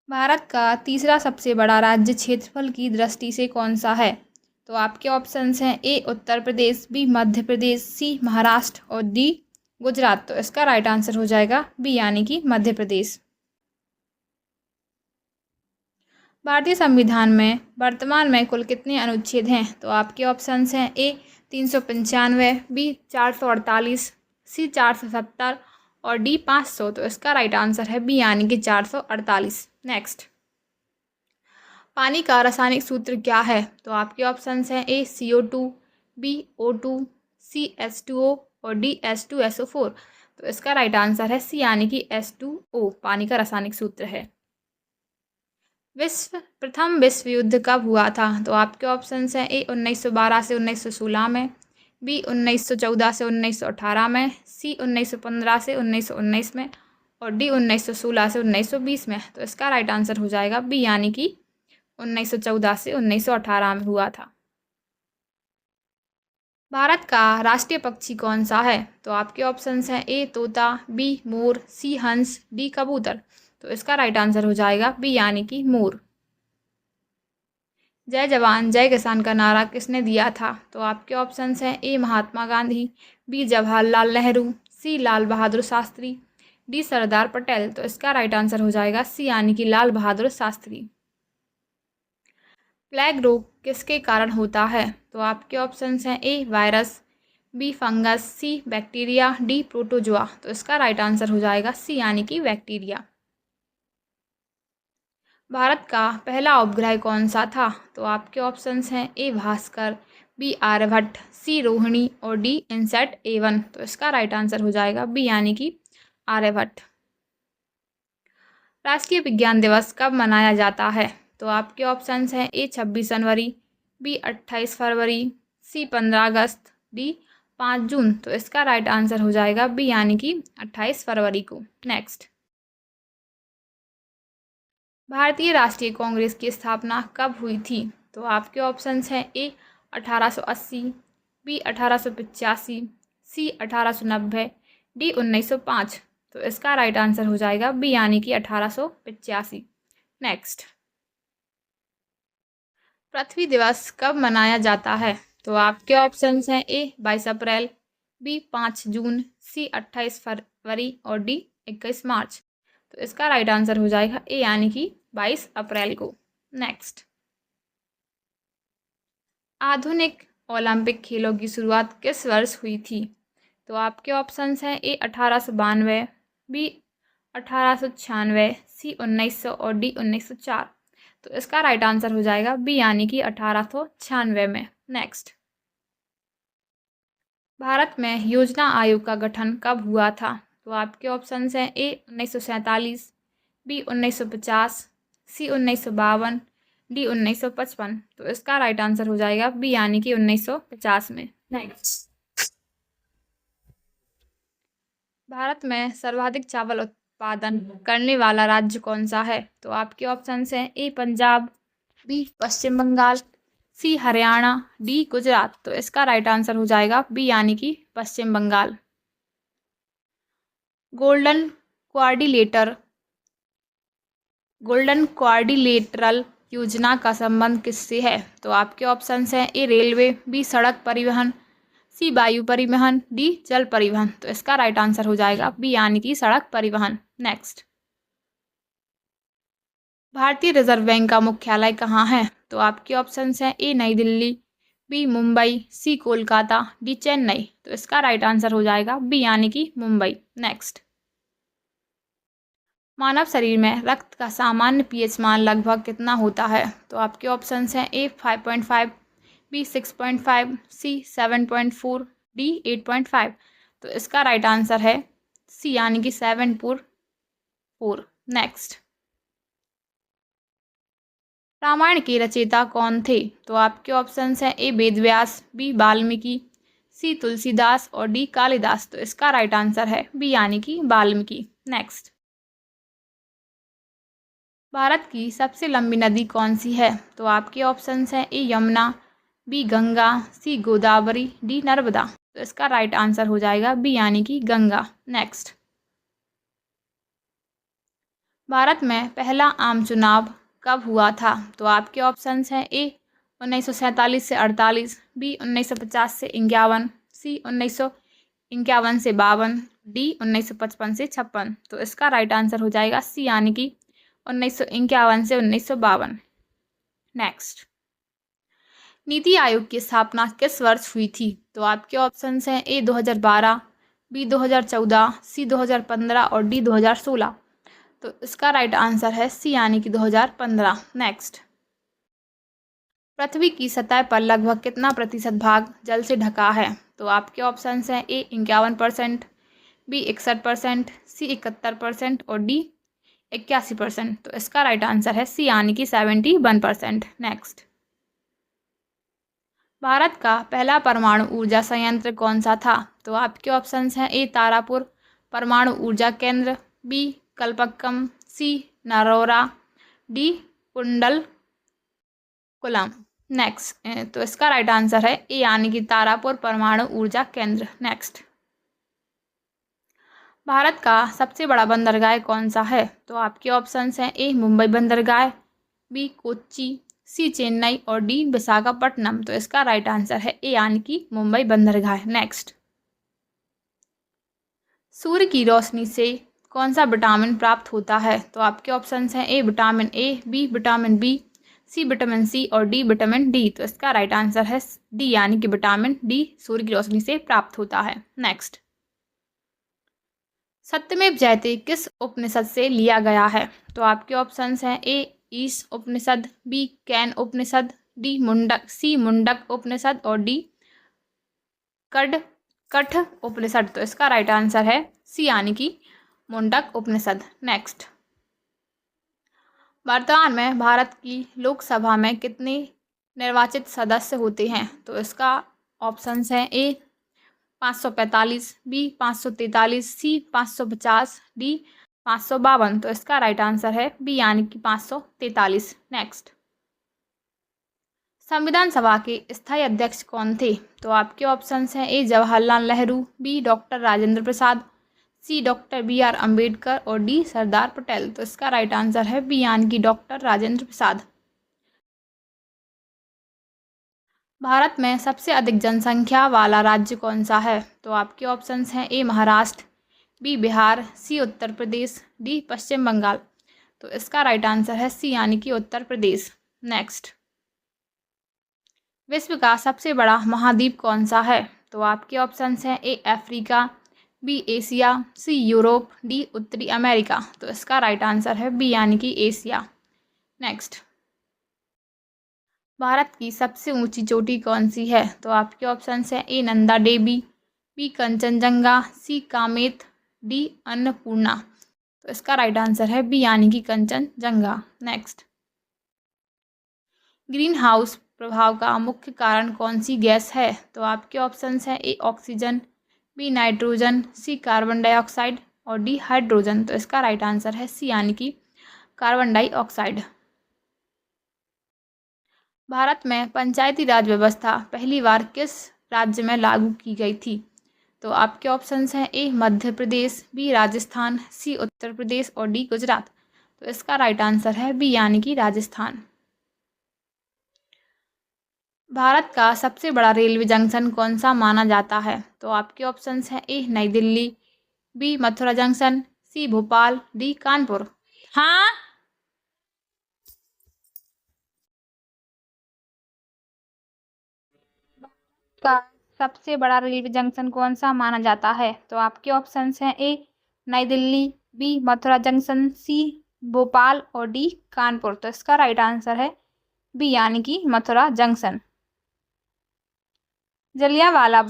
भारत का तीसरा सबसे बड़ा राज्य क्षेत्रफल की दृष्टि से कौन सा है? तो आपके ऑप्शंस हैं ए उत्तर प्रदेश, बी मध्य प्रदेश, सी महाराष्ट्र और डी गुजरात। तो इसका राइट आंसर हो जाएगा बी यानी कि मध्य प्रदेश। भारतीय संविधान में वर्तमान में कुल कितने अनुच्छेद हैं? तो आपके ऑप्शंस हैं ए 395, बी 448, सी 470 और डी 500। तो इसका राइट आंसर है बी यानी कि 448। नेक्स्ट, पानी का रासायनिक सूत्र क्या है? तो आपके ऑप्शंस हैं ए CO2, बी O2, सी H2O और डी H2SO4। तो इसका राइट आंसर है सी यानी कि H2O पानी का रासायनिक सूत्र है। प्रथम विश्व युद्ध कब हुआ था? तो आपके ऑप्शंस हैं ए 1912 से 1916 में, बी 1914 से 1918 में, सी 1915 से 1919 में और डी 1916 से 1920 में। तो इसका राइट आंसर हो जाएगा बी यानी कि 1914 से 1918 में हुआ था। भारत का राष्ट्रीय पक्षी कौन सा है? तो आपके ऑप्शंस हैं ए तोता, बी मोर, सी हंस, डी कबूतर। तो इसका राइट आंसर हो जाएगा बी यानी कि मोर। जय जवान जय किसान का नारा किसने दिया था? तो आपके ऑप्शंस हैं ए महात्मा गांधी, बी जवाहरलाल नेहरू, सी लाल बहादुर शास्त्री, डी सरदार पटेल। तो इसका राइट आंसर हो जाएगा सी यानी कि लाल बहादुर शास्त्री। प्लेग रोग किसके कारण होता है? तो आपके ऑप्शंस हैं ए वायरस, बी फंगस, सी बैक्टीरिया, डी प्रोटोजोआ। तो इसका राइट आंसर हो जाएगा सी यानी कि बैक्टीरिया। भारत का पहला उपग्रह कौन सा था? तो आपके ऑप्शंस हैं ए भास्कर, बी आर्यभट्ट, सी रोहिणी और डी इनसैट A1। तो इसका राइट आंसर हो जाएगा बी यानी कि आर्यभट्ट। राष्ट्रीय विज्ञान दिवस कब मनाया जाता है? तो आपके ऑप्शंस हैं ए 26 जनवरी, बी 28 फरवरी, सी 15 अगस्त, डी 5 जून। तो इसका राइट आंसर हो जाएगा बी यानी कि 28 फरवरी को। नेक्स्ट, भारतीय राष्ट्रीय कांग्रेस की स्थापना कब हुई थी? तो आपके ऑप्शंस हैं ए 1880, बी 1885, सी 1890, डी 1905। तो इसका राइट आंसर हो जाएगा बी यानी कि 1885। नेक्स्ट, पृथ्वी दिवस कब मनाया जाता है? तो आपके ऑप्शंस हैं ए 22 अप्रैल, बी 5 जून, सी 28 फरवरी और डी 21 मार्च। तो इसका राइट आंसर हो जाएगा ए यानी कि 22 अप्रैल को। नेक्स्ट, आधुनिक ओलंपिक खेलों की शुरुआत किस वर्ष हुई थी? तो आपके ऑप्शंस हैं ए 1892, बी 1896, सी 1900 और डी 1904। तो इसका राइट आंसर हो जाएगा बी यानी कि 1896 में। नेक्स्ट, भारत में योजना आयोग का गठन कब हुआ था? तो आपके ऑप्शंस हैं ए 1947, बी 1950, सी 1952, डी 1955। तो इसका राइट आंसर हो जाएगा बी यानी कि 1950 में। नेक्स्ट, भारत में सर्वाधिक चावल उत्पादन करने वाला राज्य कौन सा है? तो आपके ऑप्शंस हैं A Punjab, B Paschim Bangal, C Haryana, D Gujarat. तो इसका राइट आंसर हो जाएगा बी यानी कि Paschim Bangal. Golden quadrilateral golden quadrilateral योजना का संबंध किससे है? तो आपके ऑप्शंस हैं ए रेलवे, बी सड़क परिवहन, सी वायु परिवहन, डी जल परिवहन। तो इसका राइट आंसर हो जाएगा बी यानी कि सड़क परिवहन। नेक्स्ट, भारतीय रिजर्व बैंक का मुख्यालय कहाँ है? तो आपके ऑप्शंस हैं ए नई दिल्ली, बी मुंबई, सी कोलकाता, डी चेन्नई। तो इसका राइट आंसर हो जाएगा बी यानी कि मुंबई। नेक्स्ट, मानव शरीर में रक्त का सामान्य पीएच मान लगभग कितना होता है? तो आपके ऑप्शंस हैं ए 5.5, बी 6.5, सी 7.4, डी 8.5। तो इसका राइट आंसर है सी यानी कि 7.4। नेक्स्ट, रामायण के रचयिता कौन थे? तो आपके ऑप्शंस हैं ए वेदव्यास, बी वाल्मीकि, सी तुलसीदास और डी कालिदास। तो इसका राइट आंसर है बी यानी कि वाल्मीकि। नेक्स्ट, भारत की सबसे लंबी नदी कौन सी है? तो आपके ऑप्शंस हैं ए यमुना, बी गंगा, सी गोदावरी, डी नर्मदा। तो इसका राइट आंसर हो जाएगा बी यानी कि गंगा। नेक्स्ट, भारत में पहला आम चुनाव कब हुआ था? तो आपके ऑप्शंस हैं ए 1947 से 48, बी 1950 से 51, सी 1951 से 52, डी 1955 से 56। तो इसका राइट आंसर हो जाएगा सी यानी कि 1951 से 1952। नेक्स्ट, नीति आयोग की स्थापना किस वर्ष हुई थी? तो आपके ऑप्शंस हैं ए 2012, बी 2014, सी 2015 और डी 2016। तो इसका राइट आंसर है सी यानी कि 2015। नेक्स्ट, पृथ्वी की सतह पर लगभग कितना प्रतिशत भाग जल से ढका है? तो आपके ऑप्शंस हैं ए 51%, बी 61%, सी 71% और डी 81%। तो इसका राइट आंसर है सी यानी कि 71%। नेक्स्ट, भारत का पहला परमाणु ऊर्जा संयंत्र कौन सा था? तो आपके ऑप्शंस हैं ए तारापुर परमाणु ऊर्जा केंद्र, बी कलपक्कम, सी नरोरा, डी कुंडलकुलम। नेक्स्ट, तो इसका राइट आंसर है ए यानी कि तारापुर परमाणु ऊर्जा केंद्र। नेक्स्ट, भारत का सबसे बड़ा बंदरगाह कौन सा है? तो आपके ऑप्शंस हैं ए मुंबई बंदरगाह, बी कोच्चि, सी चेन्नई और डी विशाखापट्टनम। तो इसका राइट आंसर है ए यानी कि मुंबई बंदरगाह। नेक्स्ट, सूर्य की रोशनी से कौन सा विटामिन प्राप्त होता है? तो आपके ऑप्शंस हैं A vitamin A, B vitamin B, C vitamin C और डी विटामिन डी। तो इसका राइट आंसर है डी यानी कि विटामिन डी सूर्य की रोशनी से प्राप्त होता है। नेक्स्ट, सत्यमेव जयते किस उपनिषद से लिया गया है? तो आपके ऑप्शंस हैं A Ish Upanishad, B Ken Upanishad, D Mundak, C Mundak Upanishad और डी कठ उपनिषद। तो इसका राइट आंसर है सी यानी कि मुंडक उपनिषद। नेक्स्ट, वर्तमान में भारत की लोकसभा में कितने निर्वाचित सदस्य होते हैं? तो इसका ऑप्शंस हैं ए 545, बी 543, सी 550, डी 552। तो इसका राइट आंसर है बी यानी कि 543। नेक्स्ट, संविधान सभा के स्थायी अध्यक्ष कौन थे? तो आपके ऑप्शंस हैं A Jawaharlal Nehru, B doctor Rajendra Prasad, C doctor B R Ambedkar और डी सरदार पटेल। तो इसका राइट आंसर है बी यानी कि डॉक्टर राजेंद्र प्रसाद। भारत में सबसे अधिक जनसंख्या वाला राज्य कौन सा है? तो आपके ऑप्शंस हैं ए महाराष्ट्र, बी बिहार, सी उत्तर प्रदेश, डी पश्चिम बंगाल। तो इसका राइट आंसर है सी यानी कि उत्तर प्रदेश। नेक्स्ट, विश्व का सबसे बड़ा महाद्वीप कौन सा है? तो आपके ऑप्शंस हैं A Africa, B Asia, C Europe, D उत्तरी अमेरिका। तो इसका राइट आंसर है बी यानी कि एशिया। नेक्स्ट, भारत की सबसे ऊंची चोटी कौन सी है? तो आपके ऑप्शंस हैं ए नंदा देवी, बी कंचनजंगा, सी कामेत, डी अन्नपूर्णा। तो इसका राइट आंसर है बी यानी कि कंचनजंगा। नेक्स्ट, ग्रीन हाउस प्रभाव का मुख्य कारण कौन सी गैस है? तो आपके ऑप्शंस हैं A oxygen, B nitrogen, C carbon dioxide और डी हाइड्रोजन। तो इसका राइट आंसर है सी यानी कि कार्बन डाइऑक्साइड। भारत में पंचायती राज व्यवस्था पहली बार किस राज्य में लागू की गई थी? तो आपके ऑप्शंस हैं ए मध्य प्रदेश, बी राजस्थान, सी उत्तर प्रदेश और डी गुजरात। तो इसका राइट आंसर है बी यानी कि राजस्थान। भारत का सबसे बड़ा रेलवे जंक्शन कौन सा माना जाता है? तो आपके ऑप्शंस हैं ए नई दिल्ली, बी मथुरा जंक्शन, सी भोपाल, डी कानपुर। हाँ, का सबसे बड़ा रेलवे जंक्शन कौन सा माना जाता है? तो आपके ऑप्शंस हैं ए नई दिल्ली, बी मथुरा जंक्शन, सी भोपाल और डी कानपुर। तो इसका राइट आंसर है बी यानी कि मथुरा जंक्शन। जलियांवाला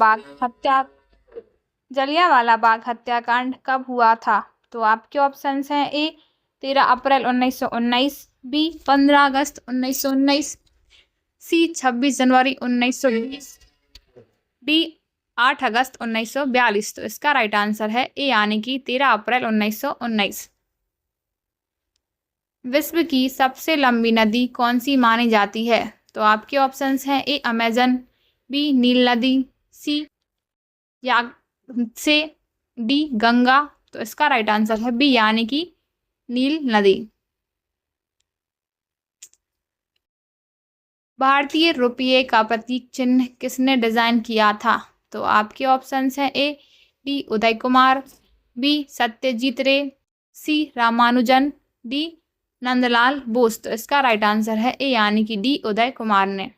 बाग हत्याकांड कब हुआ था? तो आपके ऑप्शंस हैं ए 13 अप्रैल 1919, बी 15 अगस्त 1919, सी 26 जनवरी 1920, डी 8 अगस्त 1942। तो इसका राइट आंसर है ए यानी कि 13 अप्रैल 1919। विश्व की सबसे लंबी नदी कौन सी मानी जाती है? तो आपके ऑप्शंस हैं ए अमेजन, बी नील नदी, सी यागसे, डी गंगा। तो इसका राइट आंसर है बी यानी कि नील नदी। भारतीय रुपये का प्रतीक चिन्ह किसने डिजाइन किया था? तो आपके ऑप्शंस हैं A D Uday Kumar, B Satyajit Ray, C Ramanujan, D Nandalal Bose. तो इसका राइट आंसर है ए यानी कि डी उदय कुमार ने।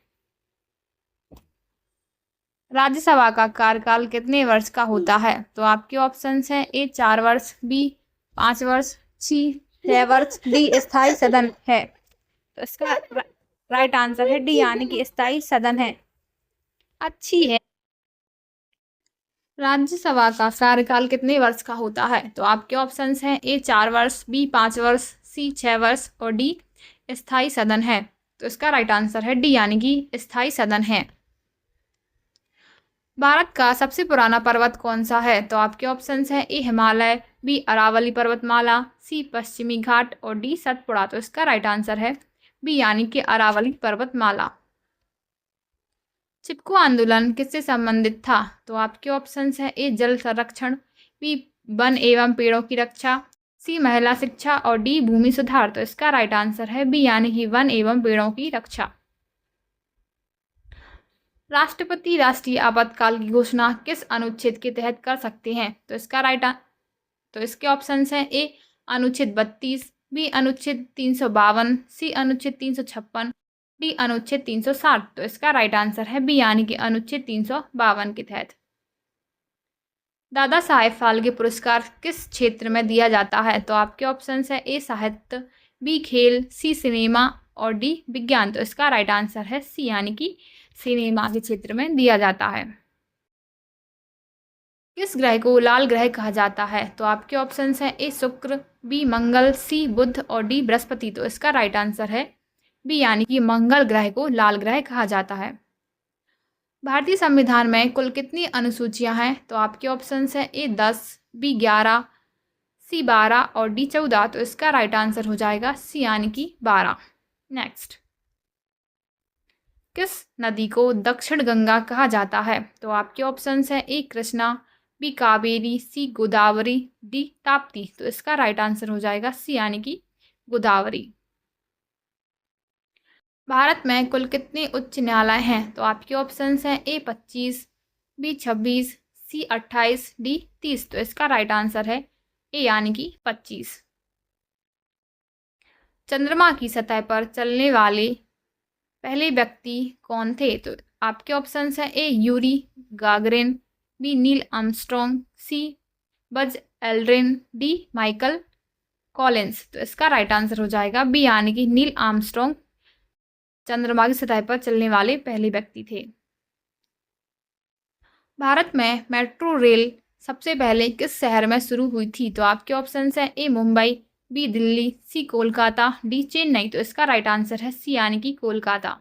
राज्यसभा का कार्यकाल कितने वर्ष का होता है? तो आपके ऑप्शंस हैं ए 4 वर्ष, बी 5 वर्ष, सी 6 वर्ष, डी स्थायी सदन है। तो इसका राइट आंसर है डी यानी कि स्थायी सदन है। अच्छी है। राज्यसभा का कार्यकाल कितने वर्ष का होता है? तो आपके ऑप्शंस हैं ए 4 वर्ष, बी 5 वर्ष, सी 6 वर्ष और डी स्थायी सदन है। तो इसका राइट आंसर है डी यानी कि स्थायी सदन है। भारत का सबसे पुराना पर्वत कौन सा है? तो आपके ऑप्शंस हैं ए हिमालय, बी अरावली पर्वतमाला, सी पश्चिमी घाट और डी सतपुड़ा। तो इसका राइट आंसर है बी यानी कि अरावली पर्वतमाला। चिपको आंदोलन किससे संबंधित था? तो आपके ऑप्शंस हैं ए जल संरक्षण, बी वन एवं पेड़ों की रक्षा, सी महिला शिक्षा और डी भूमि सुधार। तो इसका राइट आंसर है बी यानी कि वन एवं पेड़ों की रक्षा। राष्ट्रपति राष्ट्रीय आपातकाल की घोषणा किस अनुच्छेद के तहत कर सकते हैं? तो इसके ऑप्शंस हैं ए अनुच्छेद 32, बी अनुच्छेद 352, सी अनुच्छेद 356, डी अनुच्छेद 360। तो इसका राइट आंसर है बी यानी कि अनुच्छेद 352 के तहत। दादा साहेब फाल्के पुरस्कार किस क्षेत्र में दिया जाता है? तो आपके ऑप्शंस है ए साहित्य, बी खेल, सी सिनेमा और डी विज्ञान। तो इसका राइट आंसर है सी यानी कि सिनेमा के क्षेत्र में दिया जाता है। किस ग्रह को लाल ग्रह कहा जाता है? तो आपके ऑप्शंस हैं ए शुक्र, बी मंगल, सी बुध और डी बृहस्पति। तो इसका राइट आंसर है बी यानी कि मंगल ग्रह को लाल ग्रह कहा जाता है। भारतीय संविधान में कुल कितनी अनुसूचियां हैं? तो आपके ऑप्शंस हैं ए 10, बी 11, सी 12 और डी 14। तो इसका राइट आंसर हो जाएगा सी यानी कि 12। नेक्स्ट, किस नदी को दक्षिण गंगा कहा जाता है? तो आपके ऑप्शंस हैं ए कृष्णा, बी कावेरी, सी गोदावरी, डी ताप्ती। तो इसका राइट आंसर हो जाएगा सी यानी कि गोदावरी। भारत में कुल कितने उच्च न्यायालय हैं? तो आपके ऑप्शंस हैं ए 25, बी 26, सी 28, डी 30। तो इसका राइट आंसर है ए यानी कि 25। चंद्रमा की सतह पर चलने वाले पहले व्यक्ति कौन थे? तो आपके ऑप्शंस हैं A Yuri Gagarin, B Neil Armstrong, C Buzz Aldrin, D Michael Collins. तो इसका राइट आंसर हो जाएगा बी यानी कि नील आर्मस्ट्रॉन्ग चंद्रमा की सतह पर चलने वाले पहले व्यक्ति थे। भारत में मेट्रो रेल सबसे पहले किस शहर में शुरू हुई थी? तो आपके ऑप्शंस हैं ए मुंबई, बी दिल्ली, सी कोलकाता, डी चेन्नई। तो इसका राइट आंसर है सी यानी कि कोलकाता।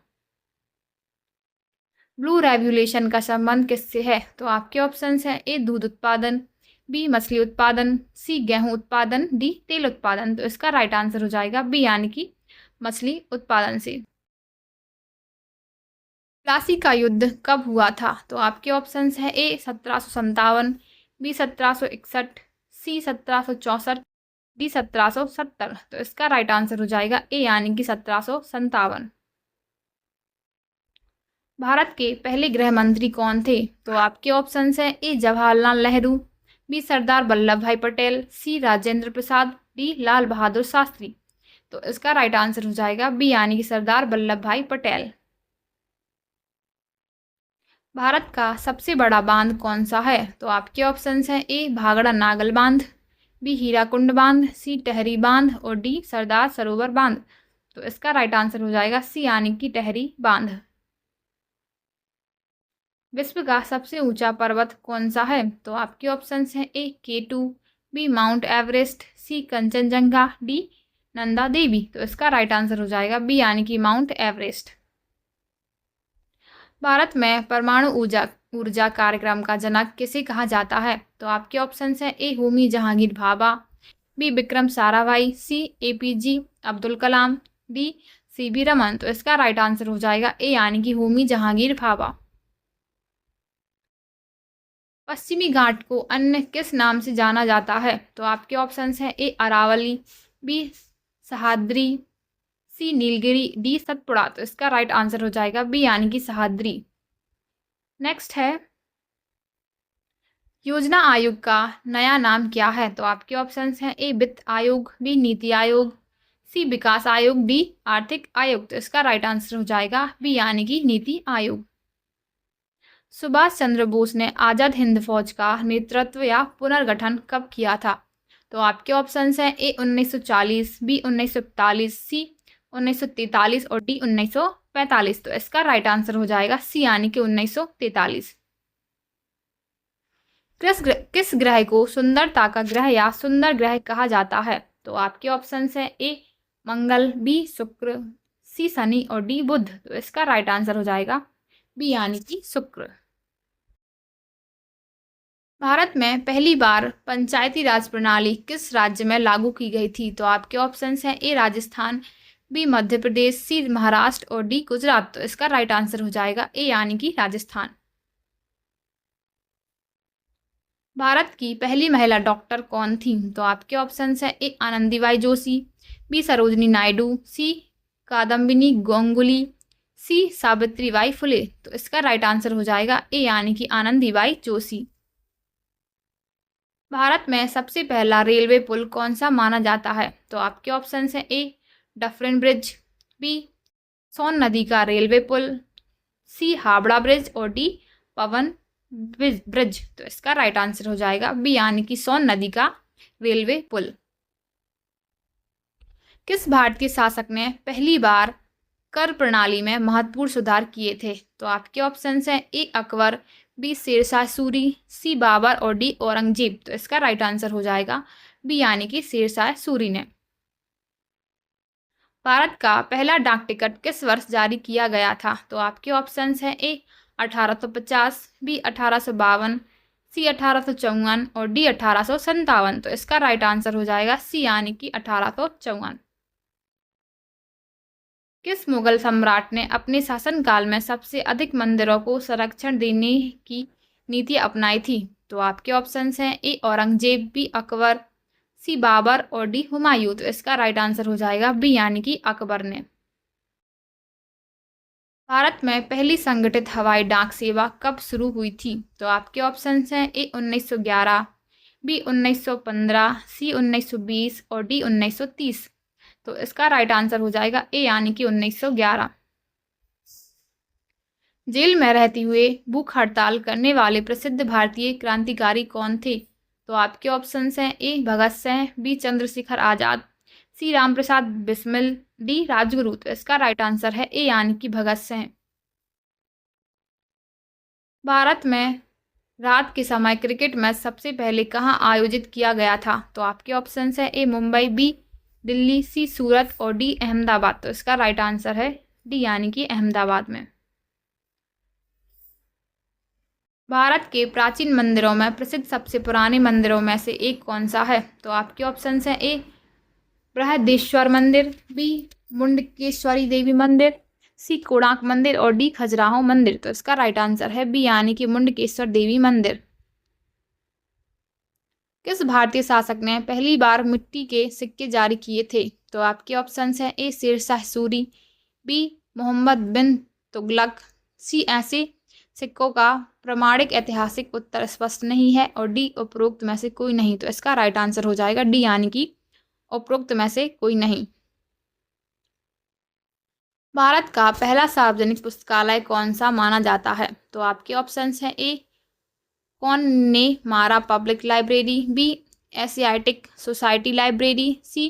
ब्लू रेवोल्यूशन का संबंध किससे है? तो आपके ऑप्शंस हैं ए दूध उत्पादन, बी मछली उत्पादन, सी गेहूं उत्पादन, डी तेल उत्पादन। तो इसका राइट आंसर हो जाएगा बी यानी कि मछली उत्पादन से। प्लासी का युद्ध कब हुआ था? तो आपके ऑप्शंस हैं ए 1757, बी 1761, सी 1764, डी 1770। तो इसका राइट आंसर हो जाएगा ए यानी कि 1757। भारत के पहले गृह मंत्री कौन थे? तो आपके ऑप्शंस हैं ए जवाहरलाल नेहरू, बी सरदार वल्लभ भाई पटेल, सी राजेंद्र प्रसाद, डी लाल बहादुर शास्त्री। तो इसका राइट आंसर हो जाएगा बी यानी कि सरदार वल्लभ भाई पटेल। भारत का सबसे बड़ा बांध कौन सा है? तो आपके ऑप्शंस हैं ए भागड़ा नागल बांध, बी हीराकुंड बांध, सी टहरी बांध और डी सरदार सरोवर बांध। तो इसका राइट आंसर हो जाएगा सी यानी कि टहरी बांध। विश्व का सबसे ऊंचा पर्वत कौन सा है? तो आपके ऑप्शंस हैं ए K2, बी माउंट एवरेस्ट, सी कंचनजंगा, डी नंदा देवी। तो इसका राइट आंसर हो जाएगा बी यानी कि माउंट एवरेस्ट। भारत में परमाणु ऊर्जा कार्यक्रम का जनक किसे कहा जाता है? तो आपके ऑप्शंस हैं ए होमी जहांगीर भाभा, बी विक्रम साराभाई, सी APJ Abdul Kalam, D CB Raman. तो इसका राइट आंसर हो जाएगा ए यानी कि होमी जहांगीर भाभा। पश्चिमी घाट को अन्य किस नाम से जाना जाता है? तो आपके ऑप्शंस हैं ए अरावली, बी सह्याद्री, सी नीलगिरी, डी सतपुड़ा। तो इसका राइट आंसर हो जाएगा बी यानी कि सह्याद्री। नेक्स्ट है योजना आयोग का नया नाम क्या है? तो आपके ऑप्शंस हैं ए वित्त आयोग, बी नीति आयोग, सी विकास आयोग, डी आर्थिक आयोग। तो इसका राइट आंसर हो जाएगा बी यानी कि नीति आयोग। सुभाष चंद्र बोस ने आज़ाद हिंद फौज का नेतृत्व या पुनर्गठन कब किया था? तो आपके ऑप्शंस हैं ए 1940, बी 1941, सी 1943 और डी 1945। तो इसका राइट आंसर हो जाएगा सी यानी कि 1943। किस ग्रह को सुंदरता का ग्रह या सुंदर ग्रह कहा जाता है? तो आपके ऑप्शंस हैं ए मंगल, बी शुक्र, सी शनि और डी बुध। तो इसका राइट आंसर हो जाएगा बी यानी कि शुक्र। भारत में पहली बार पंचायती राज प्रणाली किस राज्य में लागू की गई थी? तो आपके ऑप्शंस हैं ए राजस्थान, बी मध्य प्रदेश, सी महाराष्ट्र और डी गुजरात। तो इसका राइट आंसर हो जाएगा ए यानी कि राजस्थान। भारत की पहली महिला डॉक्टर कौन थी? तो आपके ऑप्शंस हैं ए आनंदीबाई जोशी, बी सरोजनी नायडू, सी कादम्बिनी गांगुली, सी सावित्रीबाई फुले। तो इसका राइट आंसर हो जाएगा ए यानी कि आनंदीबाई जोशी। भारत में सबसे पहला रेलवे पुल कौन सा माना जाता है? तो आपके ऑप्शंस हैं ए डफरिन ब्रिज, बी सोन नदी का रेलवे पुल, सी हावड़ा ब्रिज और डी पवन ब्रिज। तो इसका राइट आंसर हो जाएगा बी यानी कि सोन नदी का रेलवे पुल। किस भारतीय शासक ने पहली बार कर प्रणाली में महत्वपूर्ण सुधार किए थे? तो आपके ऑप्शंस हैं ए अकबर, बी शेरशाह सूरी, सी बाबर और डी औरंगजेब। तो इसका राइट आंसर हो जाएगा बी यानी कि शेरशाह सूरी ने। भारत का पहला डाक टिकट किस वर्ष जारी किया गया था? तो आपके ऑप्शंस हैं ए 1850, बी 1852, सी 1854 और डी 1857। तो इसका राइट आंसर हो जाएगा सी यानी कि 1854। किस मुगल सम्राट ने अपने शासनकाल में सबसे अधिक मंदिरों को संरक्षण देने की नीति अपनाई थी? तो आपके ऑप्शंस हैं ए औरंगजेब, बी अकबर, सी बाबर और डी हुमायूं। तो इसका राइट आंसर हो जाएगा बी यानी कि अकबर ने। भारत में पहली संगठित हवाई डाक सेवा कब शुरू हुई थी? तो आपके ऑप्शंस हैं ए 1911, बी 1915, सी 1920 और डी 1930। तो इसका राइट आंसर हो जाएगा ए यानी कि 1911। जेल में रहते हुए भूख हड़ताल करने वाले प्रसिद्ध भारतीय क्रांतिकारी कौन थे? तो आपके ऑप्शंस हैं ए भगत सिंह, बी चंद्रशेखर आजाद, सी रामप्रसाद बिस्मिल, डी राजगुरु। तो इसका राइट आंसर है ए यानी कि भगत सिंह। भारत में रात के समय क्रिकेट मैच सबसे पहले कहाँ आयोजित किया गया था? तो आपके ऑप्शंस हैं ए मुंबई, बी दिल्ली, सी सूरत और डी अहमदाबाद। तो इसका राइट आंसर है डी यानी कि अहमदाबाद में। भारत के प्राचीन मंदिरों में प्रसिद्ध सबसे पुराने मंदिरों में से एक कौन सा है? तो आपके ऑप्शंस हैं ए बृहदेश्वर मंदिर, बी मुंडकेश्वरी देवी मंदिर, सी कोणार्क मंदिर और डी खजुराहो मंदिर। तो इसका राइट आंसर है बी यानी कि मुंडकेश्वर देवी मंदिर। किस भारतीय शासक ने पहली बार मिट्टी के सिक्के जारी किए थे? तो आपके ऑप्शंस हैं ए शेरशाह सूरी, बी मोहम्मद बिन तुगलक, सी ऐसे सिक्कों का प्रमाणिक ऐतिहासिक उत्तर स्पष्ट नहीं है और डी उपरोक्त में से कोई नहीं। तो इसका राइट आंसर हो जाएगा डी यानी कि उपरोक्त में से कोई नहीं। भारत का पहला सार्वजनिक पुस्तकालय कौन सा माना जाता है? तो आपके ऑप्शंस हैं ए Connemara public library, B Asiatic society library, C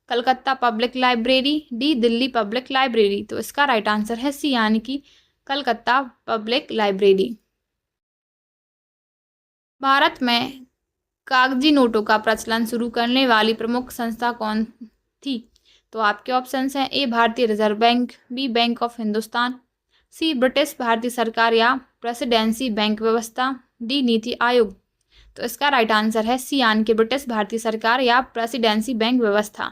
Calcutta public library, D Delhi public library. तो इसका राइट आंसर है सी यानी कि कलकत्ता पब्लिक लाइब्रेरी। भारत में कागजी नोटों का प्रचलन शुरू करने वाली प्रमुख संस्था कौन थी? तो आपके ऑप्शंस हैं A Bharatiya reserve bank, B bank of Hindustan, C British Bharatiya सरकार या प्रेसिडेंसी बैंक व्यवस्था, डी नीति आयोग। तो इसका राइट आंसर है सी यानी कि ब्रिटिश भारतीय सरकार या प्रेसिडेंसी बैंक व्यवस्था।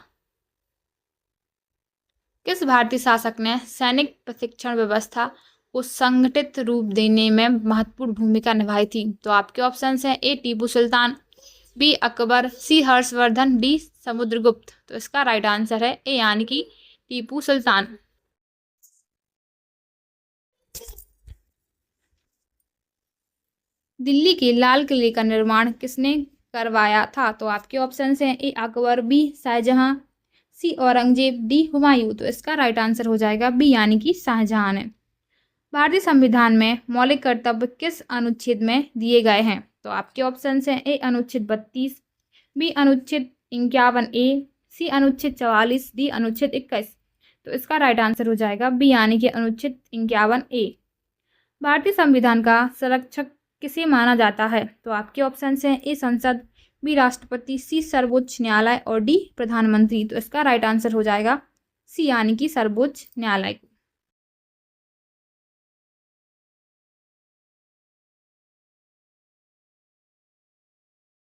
किस भारतीय शासक ने सैनिक प्रशिक्षण व्यवस्था को संगठित रूप देने में महत्वपूर्ण भूमिका निभाई थी? तो आपके ऑप्शंस हैं ए टीपू सुल्तान, बी अकबर, सी हर्षवर्धन, डी समुद्रगुप्त। तो इसका राइट आंसर है ए यानी कि टीपू सुल्तान। दिल्ली के लाल किले का निर्माण किसने करवाया था? तो आपके ऑप्शंस हैं ए अकबर, बी शाहजहां, सी औरंगजेब, डी हुमायूं। तो इसका राइट आंसर हो जाएगा बी यानी कि शाहजहां ने। भारतीय संविधान में मौलिक कर्तव्य किस अनुच्छेद में दिए गए हैं? तो आपके ऑप्शंस हैं ए अनुच्छेद 32, बी अनुच्छेद 51A, सी अनुच्छेद 44, डी अनुच्छेद 21। तो इसका राइट आंसर हो जाएगा बी यानी कि अनुच्छेद 51A। भारतीय संविधान का संरक्षक किसे माना जाता है? तो आपके ऑप्शंस हैं ए संसद, बी राष्ट्रपति, सी सर्वोच्च न्यायालय और डी प्रधानमंत्री। तो इसका राइट आंसर हो जाएगा सी यानी कि सर्वोच्च न्यायालय।